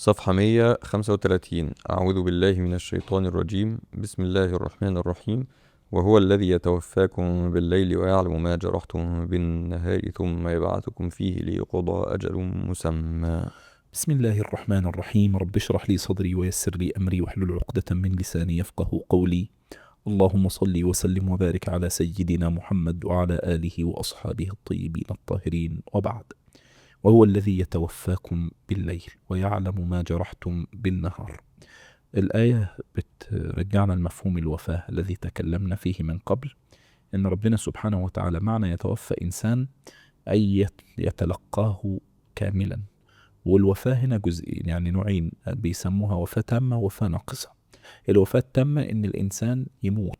صفحة 135. أعوذ بالله من الشيطان الرجيم. بسم الله الرحمن الرحيم. وهو الذي يتوفاكم بالليل ويعلم ما جرحتم بالنهار ثم يبعثكم فيه ليقضى أجل مسمى. بسم الله الرحمن الرحيم. رب اشرح لي صدري ويسر لي أمري واحلل عقدة من لساني يفقه قولي. اللهم صل وسلم وبارك على سيدنا محمد وعلى آله وأصحابه الطيبين الطاهرين، وبعد. وهو الذي يتوفاكم بالليل ويعلم ما جرحتم بالنهار. الآية بترجعنا لمفهوم الوفاة الذي تكلمنا فيه من قبل، إن ربنا سبحانه وتعالى معنى يتوفى إنسان أي يتلقاه كاملا. والوفاة هنا جزئين، يعني نوعين بيسموها وفاة تامة ووفاة ناقصة. الوفاة التامة إن الإنسان يموت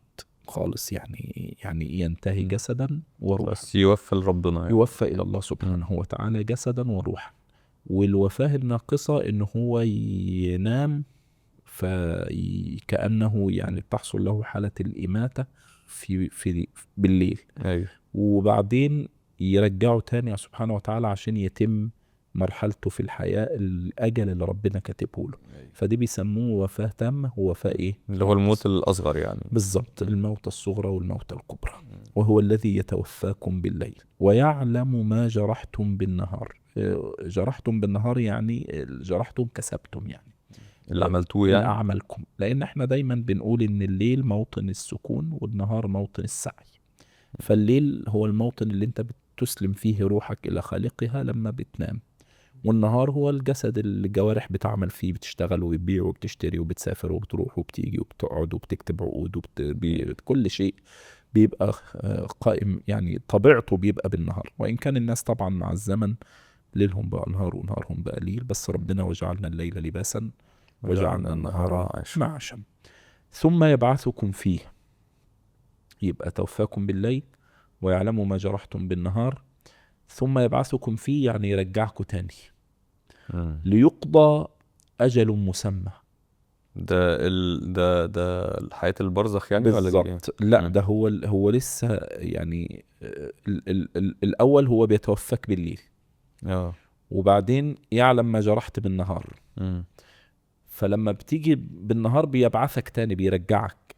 خالص، يعني ينتهي جسدا وروحا، بس يوفى لربنا يعني. يوفى إلى الله سبحانه وتعالى جسدا وروحا. والوفاة الناقصة إنه هو ينام فكأنه يعني تحصل له حالة الإماتة في بالليل، أيوه. وبعدين يرجعه تاني سبحانه وتعالى عشان يتم مرحلته في الحياة، الأجل اللي ربنا كاتبه له. فدي بيسموه وفاة تامة ووفاة إيه؟ اللي هو الموت الأصغر يعني. بالضبط، الموت الصغرى والموت الكبرى. وهو الذي يتوفاكم بالليل ويعلم ما جرحتم بالنهار. جرحتم بالنهار يعني جرحتم كسبتم، يعني اللي عملتوه اللي يعني. أعملكم، لأن احنا دايما بنقول إن الليل موطن السكون والنهار موطن السعي. فالليل هو الموطن اللي انت بتسلم فيه روحك إلى خالقها لما بتنام، والنهار هو الجسد اللي الجوارح بتعمل فيه، بتشتغل وبتبيع وبتشتري وبتسافر وبتروح وبتيجي وبتقعد وبتكتب عقود كل شيء بيبقى قائم، يعني طبيعته بيبقى بالنهار. وإن كان الناس طبعا مع الزمن ليلهم بقى نهار ونهارهم بقى ليل، بس ربنا وجعلنا الليل لباسا وجعلنا النهار معاشا. ثم يبعثكم فيه، يبقى توفاكم بالليل ويعلم ما جرحتم بالنهار، ثم يبعثكم فيه يعني يرجعكم تاني ليقضى أجل مسمى. ده حياة البرزخ يعني ولا دي إيه؟ بالضبط. لا، ده هو لسه يعني الأول هو بيتوفاك بالليل، وبعدين يعلم ما جرحت بالنهار. فلما بتيجي بالنهار بيبعثك تاني، بيرجعك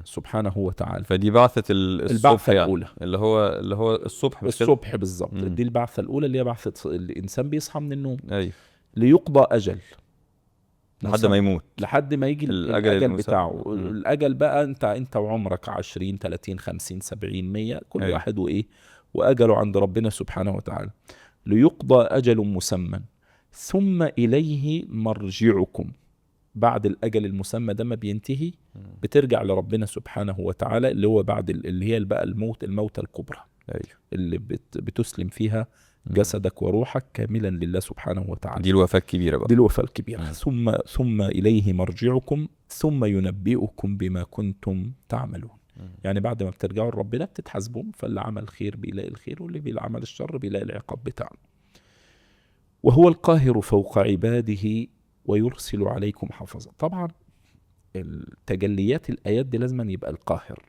سبحانه وتعالى. فدي بعثة الصبح البعثة يعني. الأولى اللي هو الصبح مش كده؟ الصبح بالضبط. دي البعثة الأولى اللي هي بعثة الإنسان بيصحى من النوم. أيوه. ليقضى أجل لحد ما يموت. لحد ما يجي الأجل بتاعه. الأجل بقى أنت وعمرك 20 30 50 70 100، كل أيوه. واحد وأجله عند ربنا سبحانه وتعالى. ليقضى أجل مسمى ثم إليه مرجعكم. بعد الأجل المسمى ده ما بينتهي بترجع لربنا سبحانه وتعالى، اللي هو بعد اللي هي بقى الموتة الكبرى. أيوه. اللي بتسلم فيها جسدك وروحك كاملا لله سبحانه وتعالى. دي الوفاة الكبيرة بقى. دي الوفاة الكبيرة. ثم إليه مرجعكم ثم ينبئكم بما كنتم تعملون. يعني بعد ما بترجعوا لربنا بتتحاسبون، فاللي عمل خير بيلاقي الخير، واللي بيعمل الشر بيلاقي العقاب بتاعه. وهو القاهر فوق عباده ويرسل عليكم حفظا. طبعا التجليات الآيات دي لازم يبقى القاهر،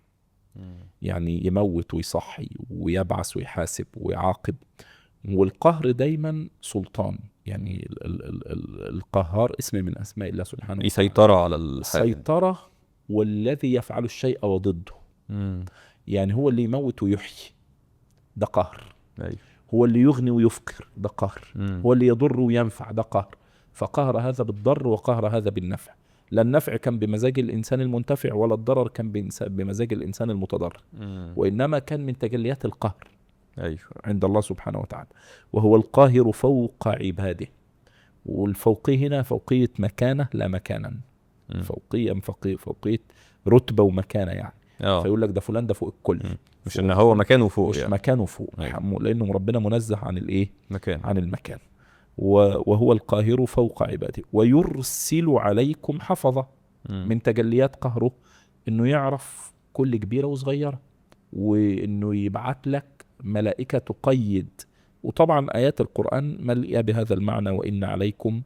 يعني يموت ويصحي ويبعث ويحاسب ويعاقب. والقهر دايما سلطان، يعني القهار اسم من أسماء الله سبحانه وتعالى. سيطرة على الحاجة. سيطرة، والذي يفعل الشيء وضده. يعني هو اللي يموت ويحيي، ده قهر. أيوه. هو اللي يغني ويفقر، ده قهر. هو اللي يضر وينفع، ده قهر. فقهر هذا بالضر وقهر هذا بالنفع. لا النفع كان بمزاج الإنسان المنتفع، ولا الضرر كان بمزاج الإنسان المتضرر، وإنما كان من تجليات القهر. أيوه. عند الله سبحانه وتعالى. وهو القاهر فوق عباده. والفوقية هنا فوقية مكانة لا مكانا. فوقية رتبة ومكانة يعني. فيقول لك ده فلان ده فوق الكل. مش ان هو مكانه فوق، مش يعني مكانه فوق. أيوه. لأنه ربنا منزه عن الايه؟ مكان. عن المكان. وهو القاهر فوق عباده ويرسل عليكم حفظة. من تجليات قهره انه يعرف كل كبيرة وصغيرة، وانه يبعت لك ملائكة تقيد. وطبعا آيات القرآن مليئة بهذا المعنى: وإن عليكم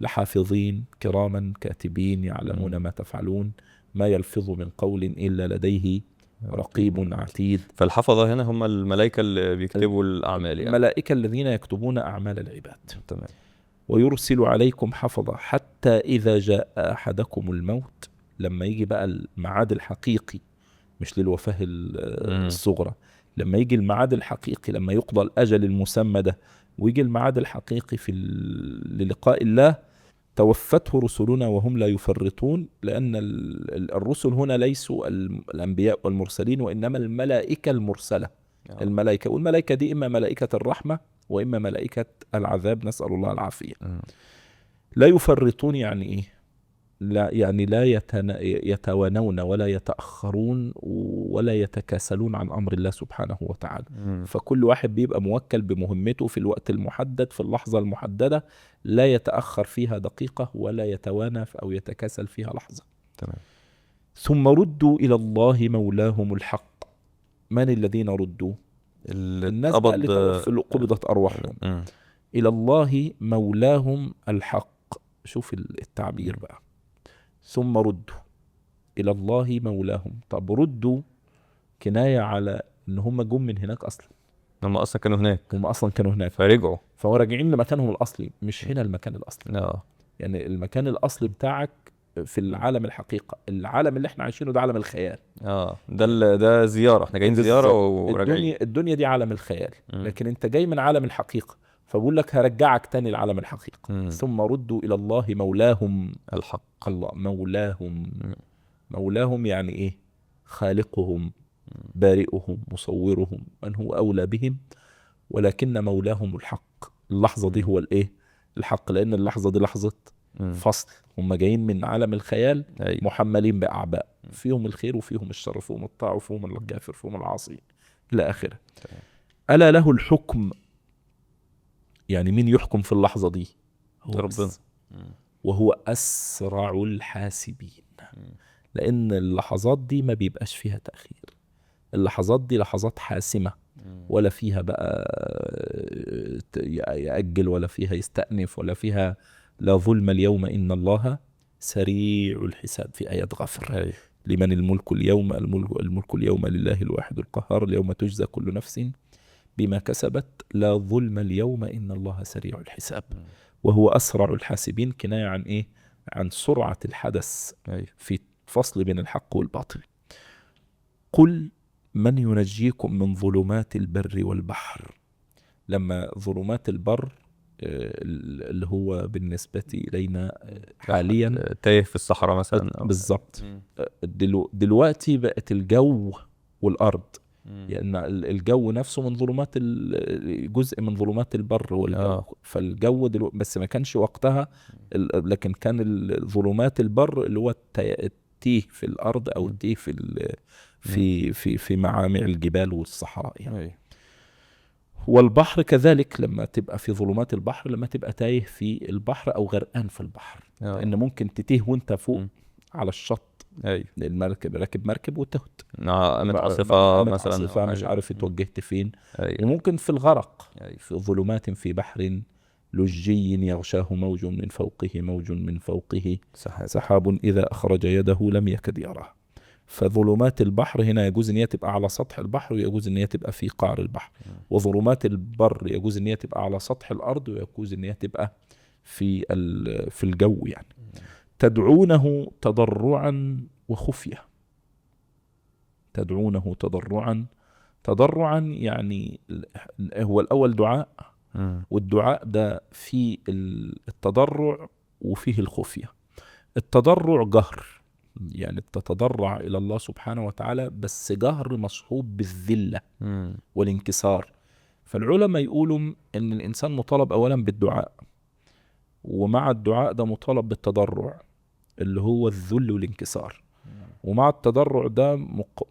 لحافظين كراما كاتبين يعلمون ما تفعلون ما يلفظ من قول إلا لديه رقيب عتيد. فالحفظة هنا هم الملائكة اللي بيكتبوا الأعمال، يعني الملائكة الذين يكتبون أعمال العباد. تمام. ويرسل عليكم حفظة حتى إذا جاء أحدكم الموت، لما يجي بقى الميعاد الحقيقي، مش للوفاة الصغرى، لما يجي الميعاد الحقيقي، لما يقضى الأجل المسمى ده ويجي الميعاد الحقيقي للقاء الله، توفته رسلنا وهم لا يفرطون، لأن الرسل هنا ليسوا الأنبياء والمرسلين، وإنما الملائكة المرسلة. الملائكة، والملائكة دي إما ملائكة الرحمة وإما ملائكة العذاب، نسأل الله العافية. لا يفرطون يعني إيه؟ لا يعني لا يتوانون ولا يتأخرون ولا يتكاسلون عن أمر الله سبحانه وتعالى. فكل واحد بيبقى موكل بمهمته في الوقت المحدد في اللحظة المحددة، لا يتأخر فيها دقيقة ولا يتوانى أو يتكاسل فيها لحظة. تمام. ثم ردوا إلى الله مولاهم الحق. من الذين ردوا؟ الناس اللي قبضت أرواحهم. إلى الله مولاهم الحق. شوف التعبير بقى، ثم ردوا إلى الله مولاهم. طب ردوا كناية على إن هم جم من هناك أصلا، هم أصلا كانوا هناك فرجعوا، فهو راجعين لمكانهم الأصلي، مش هنا المكان الأصلي. يعني المكان الأصلي بتاعك في العالم الحقيقة. العالم اللي احنا عايشينه ده عالم الخيال. ده زيارة، احنا جايين زيارة وراجعين. الدنيا دي عالم الخيال، لكن انت جاي من عالم الحقيقة، فبقول لك هرجعك تاني لعالم الحقيقة. ثم ردوا إلى الله مولاهم الحق. الله مولاهم يعني ايه؟ خالقهم، بارئهم، مصورهم، من هو أولى بهم، ولكن مولاهم الحق. اللحظة دي هو الايه؟ الحق، لأن اللحظة دي لحظة فصل. هم جايين من عالم الخيال محملين بأعباء، فيهم الخير وفيهم الشر، فيهم الطاعة وفيهم الكافر، فيهم العاصي إلى آخره. ألا له الحكم، يعني مين يحكم في اللحظة دي؟ هو ربنا، وهو أسرع الحاسبين. لأن اللحظات دي ما بيبقاش فيها تأخير، اللحظات دي لحظات حاسمة، ولا فيها بقى يأجل، ولا فيها يستأنف، ولا فيها لا ظلم اليوم إن الله سريع الحساب. في آيات غفر لمن الملك اليوم، الملك اليوم لله الواحد القهار، اليوم تجزى كل نفس بما كسبت، لا ظلم اليوم إن الله سريع الحساب. وهو أسرع الحاسبين، كناية عن إيه؟ عن سرعة الحدث في فصل بين الحق والباطل. قل من ينجيكم من ظلمات البر والبحر. لما ظلمات البر اللي هو بالنسبة إلينا حاليا تايه في الصحراء مثلا، بالضبط. دلوقتي بقت الجو والأرض، يعني الجو نفسه من ظلمات، جزء من ظلمات البر والجو. فالجو بس ما كانش وقتها، لكن كان ظلمات البر اللي هو التيه في الأرض، أو التيه في معامع الجبال والصحراء يعني. والبحر كذلك، لما تبقى في ظلمات البحر، لما تبقى تايه في البحر أو غرقان في البحر، لأن ممكن تتيه وانت فوق على الشط. المركب راكب مركب وتهت، عاصفة مثلا، عاصفة مش عارف اتوجهت فين. وممكن في الغرق، في ظلمات في بحر لجي يغشاه موج من فوقه، موج من فوقه سحاب إذا أخرج يده لم يكد يراه. فظلمات البحر هنا يجوز ان هي تبقى على سطح البحر، ويجوز ان هي تبقى في قعر البحر. وظلمات البر يجوز ان هي تبقى على سطح الارض، ويجوز ان هي تبقى في الجو يعني. تدعونه تضرعا وخفية. تدعونه تضرعا يعني هو الأول دعاء، والدعاء ده فيه التضرع وفيه الخفية. التضرع جهر، يعني تتضرع إلى الله سبحانه وتعالى، بس جهر مصحوب بالذلة والانكسار. فالعلماء يقولوا إن الإنسان مطالب أولا بالدعاء، ومع الدعاء ده مطالب بالتضرع اللي هو الذل والانكسار، ومع التضرع ده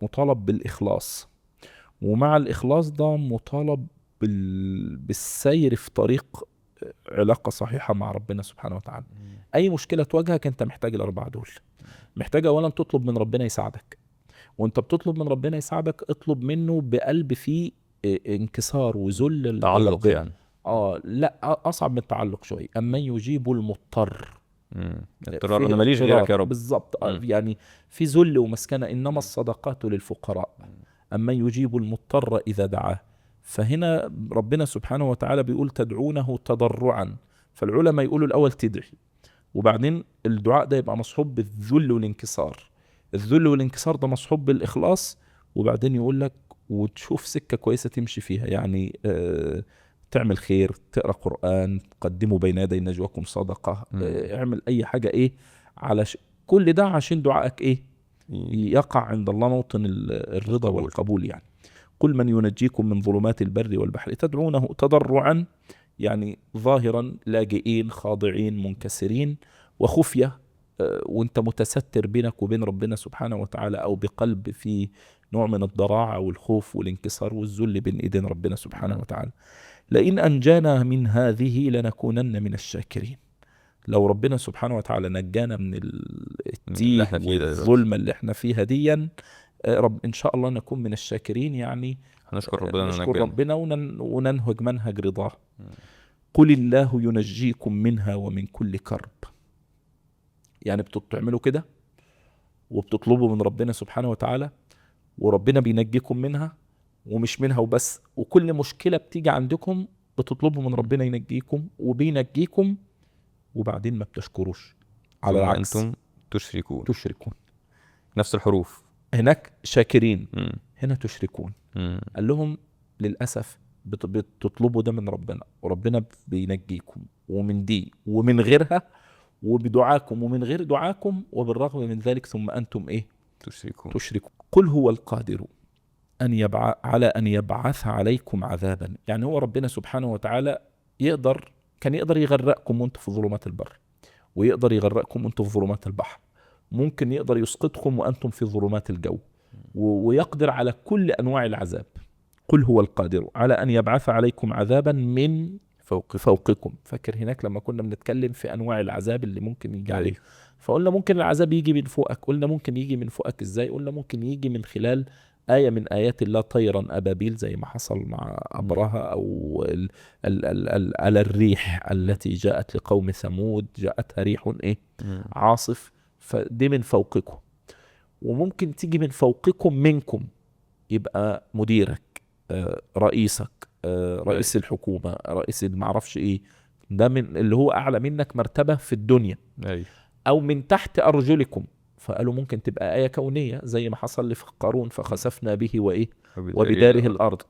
مطالب بالإخلاص، ومع الإخلاص ده مطالب بالسير في طريق علاقة صحيحة مع ربنا سبحانه وتعالى. أي مشكلة تواجهك أنت محتاج الأربعة دول. محتاج أولا تطلب من ربنا يساعدك، وأنت بتطلب من ربنا يساعدك اطلب منه بقلب فيه انكسار وذل، تعلق يعني. لا، أصعب من التعلق شوي. أما يجيب المضطر، اضطرار، أنا ماليش غيرك يا رب. بالضبط. يعني في ذل ومسكنة، إنما الصدقات للفقراء، أما يجيب المضطر إذا دعاه. فهنا ربنا سبحانه وتعالى بيقول تدعونه تضرعا، فالعلماء يقولوا الأول تدعي، وبعدين الدعاء ده يبقى مصحوب بالذل والانكسار. الذل والانكسار ده مصحوب بالإخلاص، وبعدين يقول لك وتشوف سكة كويسة تمشي فيها، يعني تعمل خير، تقرأ قرآن، تقدموا بين يدي نجواكم صدقة، اعمل أي حاجة إيه على كل ده عشان دعائك إيه يقع عند الله موطن الرضا والقبول. يعني قل من ينجيكم من ظلمات البر والبحر تدعونه تضرعا، يعني ظاهرا لاجئين خاضعين منكسرين، وخفية وانت متستر بينك وبين ربنا سبحانه وتعالى، او بقلب في نوع من الضراعة والخوف والانكسار والذل بين ايدين ربنا سبحانه وتعالى. لئن انجانا من هذه لنكونن من الشاكرين. لو ربنا سبحانه وتعالى نجانا من التيه والظلمة اللي احنا فيها ديا، رب ان شاء الله نكون من الشاكرين، يعني هنشكر ربنا، نشكر ربنا وننهج منهج رضاه. قل الله ينجيكم منها ومن كل كرب. يعني بتعملوا كده وبتطلبوا من ربنا سبحانه وتعالى، وربنا بينجيكم منها، ومش منها وبس، وكل مشكلة بتيجي عندكم بتطلبوا من ربنا ينجيكم وبينجيكم، وبعدين ما بتشكروش، على العكس أنتم تشركون. نفس الحروف، هناك شاكرين هنا تشركون. قال لهم للأسف بتطلبوا ده من ربنا، وربنا بينجيكم ومن دي ومن غيرها، وبدعاكم ومن غير دعاكم، وبالرغم من ذلك ثم أنتم إيه تشركون. قل هو القادر على أن يبعث عليكم عذابا. يعني هو ربنا سبحانه وتعالى كان يقدر يغرقكم وانتم في ظلمات البر، ويقدر يغرقكم وانتم في ظلمات البحر، ممكن يقدر يسقطكم وأنتم في ظلمات الجو، ويقدر على كل أنواع العذاب. قل هو القادر على أن يبعث عليكم عذابا من فوقكم. فاكر هناك لما كنا بنتكلم في أنواع العذاب اللي ممكن يجي عليه، فقلنا ممكن العذاب يجي من فوقك. قلنا ممكن يجي من فوقك إزاي؟ قلنا ممكن يجي من خلال آية من آيات الله، طيرا أبابيل زي ما حصل مع أبرهة، أو على الريح التي جاءت لقوم ثمود، جاءتها ريح عاصف، فدي من فوقكم. وممكن تيجي من فوقكم منكم، يبقى مديرك، رئيسك، رئيس الحكومة، رئيس المعرفش ايه، ده من اللي هو اعلى منك مرتبة في الدنيا. او من تحت ارجلكم. فقالوا ممكن تبقى آية كونية زي ما حصل لقارون، فخسفنا به وايه وبداره الارض.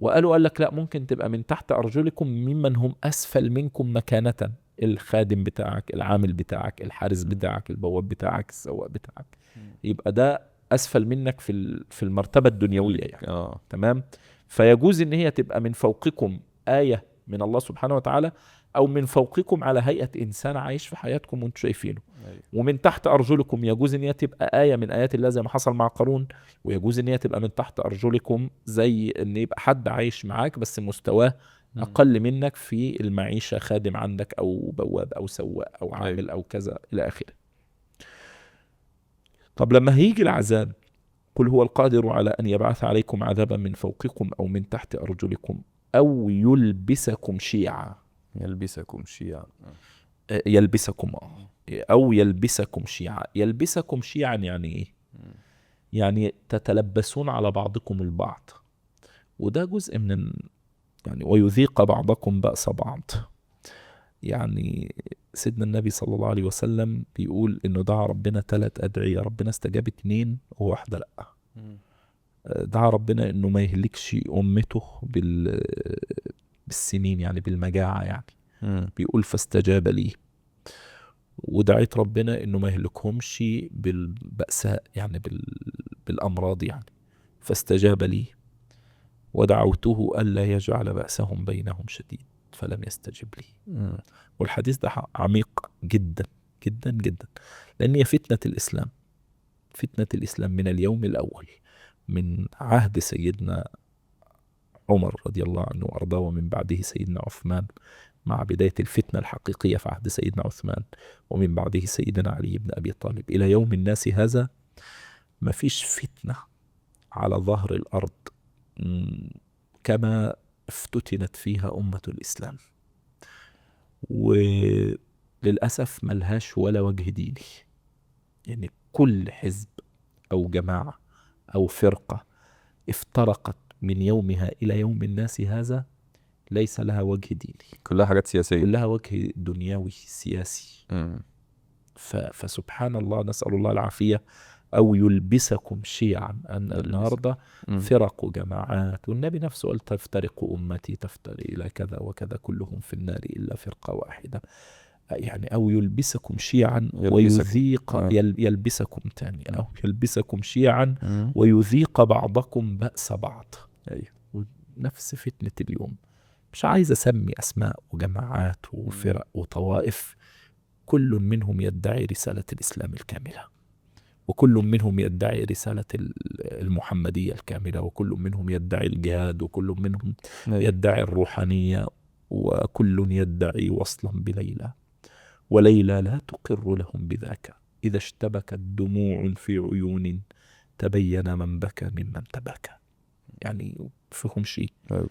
قال لك لا، ممكن تبقى من تحت ارجلكم ممن هم اسفل منكم مكانة، الخادم بتاعك، العامل بتاعك، الحارس بتاعك، البواب بتاعك، السواق بتاعك، يبقى ده اسفل منك في المرتبة الدنيوية يعني. تمام. فيجوز ان هي تبقى من فوقكم آية من الله سبحانه وتعالى، او من فوقكم على هيئة انسان عايش في حياتكم وانتم شايفينه. ومن تحت ارجلكم يجوز ان هي تبقى آية من آيات الله زي ما حصل مع قارون، ويجوز ان هي تبقى من تحت ارجلكم زي ان يبقى حد عايش معاك بس مستواه اقل منك في المعيشة، خادم عندك او بواب او سواق او عامل او كذا الى اخره. طب لما هيجي العذاب، قل هو القادر على أن يبعث عليكم عذابا من فوقكم أو من تحت أرجلكم أو يلبسكم شيعا. يلبسكم شيعا أو يلبسكم شيعا. يلبسكم شيعا يعني إيه؟ يعني تتلبسون على بعضكم البعض، وده جزء من يعني ويذيق بعضكم بأس بعض. يعني سيدنا النبي صلى الله عليه وسلم بيقول إنه دعا ربنا 3 أدعية، ربنا استجاب 2 وواحدة لأ. دعا ربنا إنه ما يهلكش أمته بالسنين، يعني بالمجاعة يعني. بيقول فاستجاب لي. ودعيت ربنا إنه ما يهلكهمش بالبأساء، يعني بالأمراض يعني، فاستجاب لي. ودعوته ألا يجعل بأسهم بينهم شديد فلم يستجب لي. والحديث ده عميق جدا جدا جدا، لأن هي فتنة الإسلام من اليوم الأول، من عهد سيدنا عمر رضي الله عنه وأرضاه، ومن بعده سيدنا عثمان، مع بداية الفتنة الحقيقية في عهد سيدنا عثمان، ومن بعده سيدنا علي بن أبي طالب، إلى يوم الناس هذا ما فيش فتنة على ظهر الأرض كما افتتنت فيها أمة الإسلام، وللأسف ملهاش ولا وجه ديني. يعني كل حزب أو جماعة أو فرقة افترقت من يومها إلى يوم الناس هذا ليس لها وجه ديني، كلها حاجات سياسية. كلها وجه دنيوي سياسي. مم. فسبحان الله، نسأل الله العافية. أو يلبسكم شيعا، أن النهاردة مم. فرق وجماعات، والنبي نفسه قال تفترق أمتي تفترق إلى كذا وكذا كلهم في النار إلا فرقة واحدة. يعني أو يلبسكم شيعا ويذيق يلبسكم تاني، أو يلبسكم شيعا مم. ويذيق بعضكم بأس بعض. أيوه. نفس فتنة اليوم. مش عايز أسمي أسماء وجماعات وفرق وطوائف، كل منهم يدعي رسالة الإسلام الكاملة، وكل منهم يدعي رسالة المحمدية الكاملة، وكل منهم يدعي الجهاد، وكل منهم أيوه. يدعي الروحانية، وكل يدعي وصلا بليلى، وليلى لا تقر لهم بذاك. إذا اشتبكت دموع في عيون تبين من بكى ممن تباكى. يعني فيهم شيء أيوه.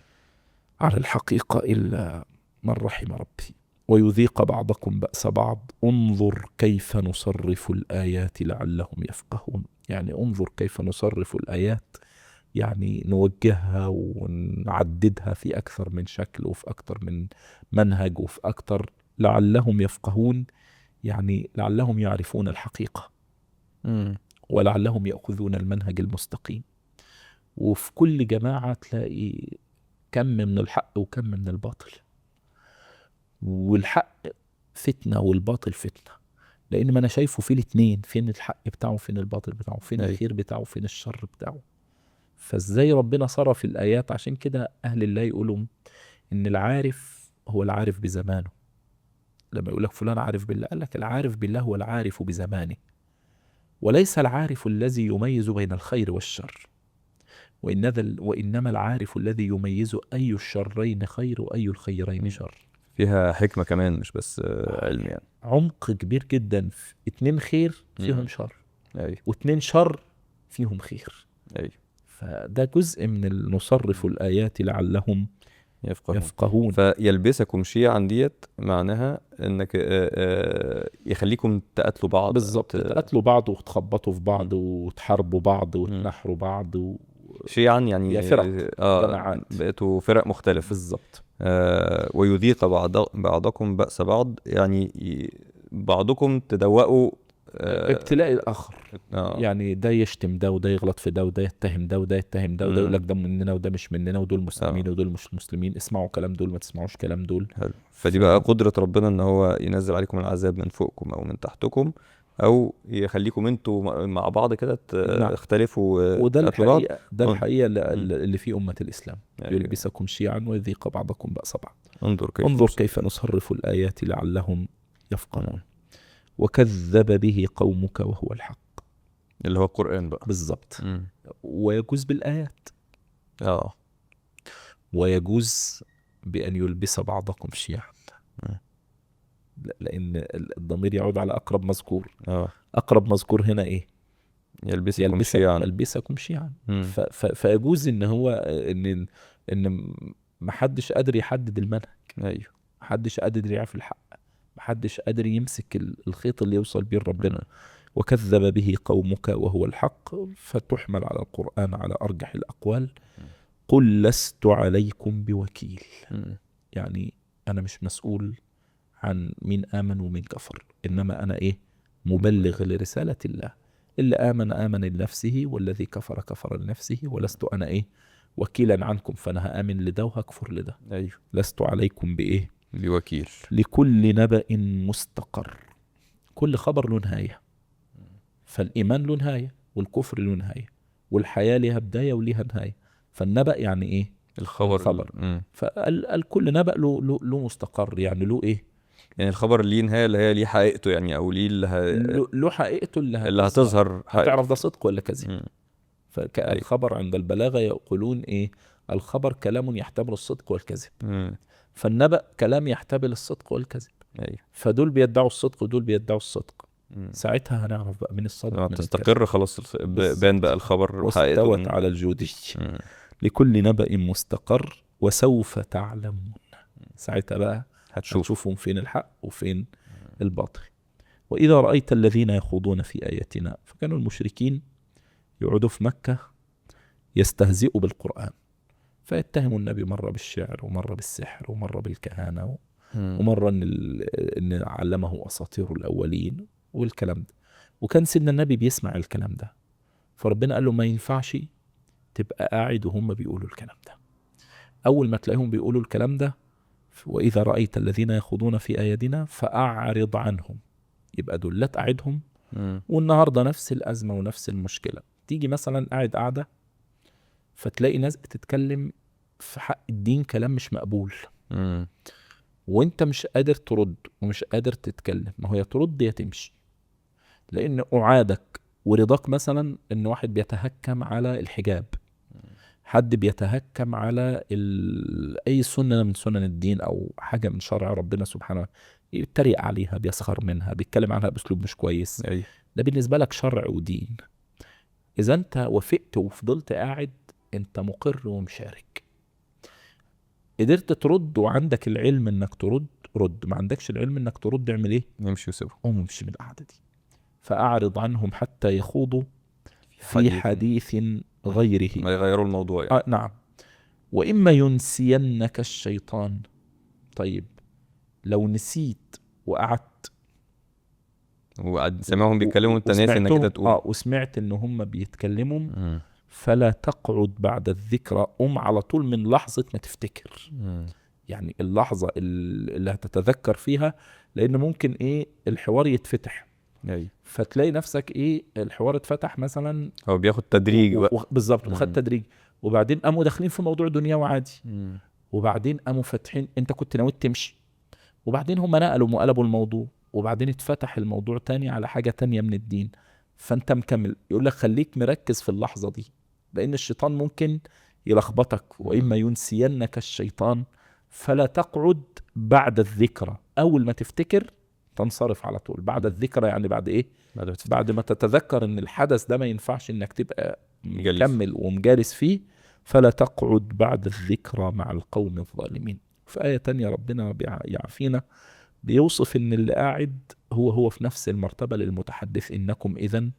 على الحقيقة إلا من رحم ربي. ويذيق بعضكم بأس بعض. انظر كيف نصرف الآيات لعلهم يفقهون. يعني انظر كيف نصرف الآيات، يعني نوجهها ونعددها في أكثر من شكل وفي أكثر من منهج وفي أكثر، لعلهم يفقهون، يعني لعلهم يعرفون الحقيقة، مم. ولعلهم يأخذون المنهج المستقيم. وفي كل جماعة تلاقي كم من الحق وكم من الباطل، والحق فتنة والباطل فتنة، لأن ما أنا شايفه في الاتنين، فين الحق بتاعه فين الباطل بتاعه، فين أيوه. الخير بتاعه فين الشر بتاعه. فازاي ربنا صرف الآيات؟ عشان كده أهل الله يقولوا إن العارف هو العارف بزمانه. لما يقول لك فلان عارف بالله، قال لك العارف بالله هو العارف بزمانه، وليس العارف الذي يميز بين الخير والشر، وإنما العارف الذي يميز أي الشرين خير وأي الخيرين شر. فيها حكمة كمان، مش بس علم يعني. عمق كبير جدا. اتنين خير فيهم شر، أيوه. واتنين شر فيهم خير. أيوه. فده جزء من نصرف الآيات لعلهم يفقهون. فيلبسكم شيعا ديت معناها انك يخليكم تقاتلوا بعض. بالظبط، تقاتلوا بعض وتخبطوا في بعض وتحاربوا بعض وتنحروا بعض شيعا يعني فرق، جماعات، بقيتوا فرق مختلفة. بالظبط. ويذيق بعضكم بأس بعض، يعني بعضكم تدوقوا ابتلاء الآخر. يعني ده يشتم ده، وده يغلط في ده، وده يتهم ده، وده يتهم ده، وده يقول لك ده مننا وده مش مننا، ودول مسلمين ودول مش مسلمين، اسمعوا كلام دول ما تسمعوش كلام دول. فدي بقى قدرة ربنا ان هو ينزل عليكم العذاب من فوقكم او من تحتكم، او يخليكم انتوا مع بعض كده تختلفوا. وده الحقيقة، ده الحقيقة اللي في أمة الإسلام. يلبسكم شيعا ويذيق بعضكم بأس بعض. انظر كيف نصرف الآيات لعلهم يفقهون. وكذب به قومك وهو الحق، اللي هو القرآن بقى. بالظبط. ويجوز بالآيات، ويجوز بأن يلبس بعضكم شيعا، لأن الضمير يعود على أقرب مذكور. أقرب مذكور هنا إيه؟ يلبسكم شيعا. فيجوز إن هو إن محدش قادر يحدد المنهج. أيوه. محدش قادر يعرف الحق، محدش قادر يمسك الخيط اللي يوصل بيه ربنا. وكذب به قومك وهو الحق، فتحمل على القرآن على أرجح الأقوال. قل لست عليكم بوكيل. يعني أنا مش مسؤول عن مين آمن ومين كفر، إنما أنا مبلغ لرسالة الله. اللي آمن لنفسه، والذي كفر كفر لنفسه، ولست أنا وكيلا عنكم، فأنا هآمن لده وهكفر لده. أيوه. لست عليكم بوكيل. لكل نبأ مستقر. كل خبر له نهاية، فالإيمان له نهاية، والكفر له نهاية، والحياة لها بداية ولها نهاية. فالنبأ يعني الخبر. فالكل نبأ له مستقر، يعني له يعني الخبر ليه نهاية اللي هي ليه حقيقته، يعني او ليه له حقيقته اللي هتظهر هتعرف ده صدق ولا كذب. فالخبر عند البلاغة يقولون الخبر كلام يحتمل الصدق والكذب. فالنبأ كلام يحتمل الصدق والكذب. فدول بيدعوا الصدق ودول بيدعوا الصدق. ساعتها هنعرف بقى من الصدق من تستقر خلاص، بان بقى الخبر وحقيقته. واستوت على الجودي. لكل نبأ مستقر وسوف تعلمون. ساعتها بقى هتشوفهم فين الحق وفين الباطل. وإذا رأيت الذين يخوضون في آياتنا، فكانوا المشركين يقعدوا في مكة يستهزئوا بالقرآن، فيتهموا النبي مرة بالشعر ومرة بالسحر ومرة بالكهانة مم. ومرة إن علمه أساطير الأولين والكلام ده. وكان سيدنا النبي بيسمع الكلام ده، فربنا قال له ما ينفعش تبقى قاعد وهم بيقولوا الكلام ده. أول ما تلاقيهم بيقولوا الكلام ده، وإذا رأيت الذين يخوضون في آياتنا فأعرض عنهم، يبقى دول لا تقعدهم. مم. والنهاردة نفس الأزمة ونفس المشكلة. تيجي مثلا قاعدة فتلاقي ناس بتتكلم في حق الدين كلام مش مقبول، مم. وانت مش قادر ترد ومش قادر تتكلم. ما هو يا ترد يا تمشي، لأن أعادك ورضاك مثلا إن واحد بيتهكم على الحجاب، حد بيتهكم على أي سنة من سنن الدين أو حاجة من شرع ربنا سبحانه، يتريق عليها، بيسخر منها، بيتكلم عنها بأسلوب مش كويس. أي. ده بالنسبة لك شرع ودين. إذا أنت وافقت وفضلت قاعد، أنت مقر ومشارك. قدرت ترد وعندك العلم إنك ترد، رد. ما عندكش العلم إنك ترد، اعمل إيه؟ نمشي وسيبهم. قوم امشي من القعدة دي. فأعرض عنهم حتى يخوضوا في حديث غيره. ما يغيروا الموضوع يعني. نعم. وإما ينسينك الشيطان. طيب لو نسيت وقعدت وقعد سامعهم بيتكلموا وانت ناسي انك وسمعتهم- كده تقول. وسمعت ان هم بيتكلموا، مم. فلا تقعد بعد الذكرى. قم على طول من لحظة ما تفتكر، مم. يعني اللحظة اللي هتتذكر فيها، لان ممكن ايه الحوار يتفتح، أي. فتلاقي نفسك ايه الحوار اتفتح مثلا، هو بياخد تدريج بقى. بالظبط، وخد مم. تدريج، وبعدين قاموا داخلين في موضوع دنيوي عادي، مم. وبعدين قاموا فاتحين، انت كنت ناوي تمشي، وبعدين هم نقلوا وقلبوا الموضوع، وبعدين اتفتح الموضوع تاني على حاجة تانية من الدين، فانت مكمل. يقول لك خليك مركز في اللحظة دي، لان الشيطان ممكن يلخبطك. وإما ينسينك الشيطان فلا تقعد بعد الذكرى. اول ما تفتكر تنصرف على طول. بعد الذكرى يعني بعد ايه؟ بعد ما تفتح. بعد ما تتذكر ان الحدث ده ما ينفعش انك تبقى مجلس. مكمل ومجالس فيه. فلا تقعد بعد الذكرى مع القوم الظالمين. في آية تانية ربنا يعافينا، بيوصف ان اللي قاعد هو في نفس المرتبة للمتحدث. انكم اذا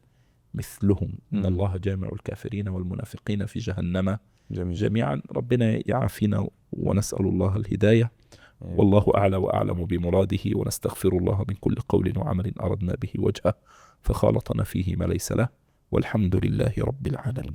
مثلهم ان الله جامع الكافرين والمنافقين في جهنم جميعا. ربنا يعافينا ونسأل الله الهداية. والله أعلى وأعلم بمراده، ونستغفر الله من كل قول وعمل أردنا به وجهه فخالطنا فيه ما ليس له، والحمد لله رب العالمين.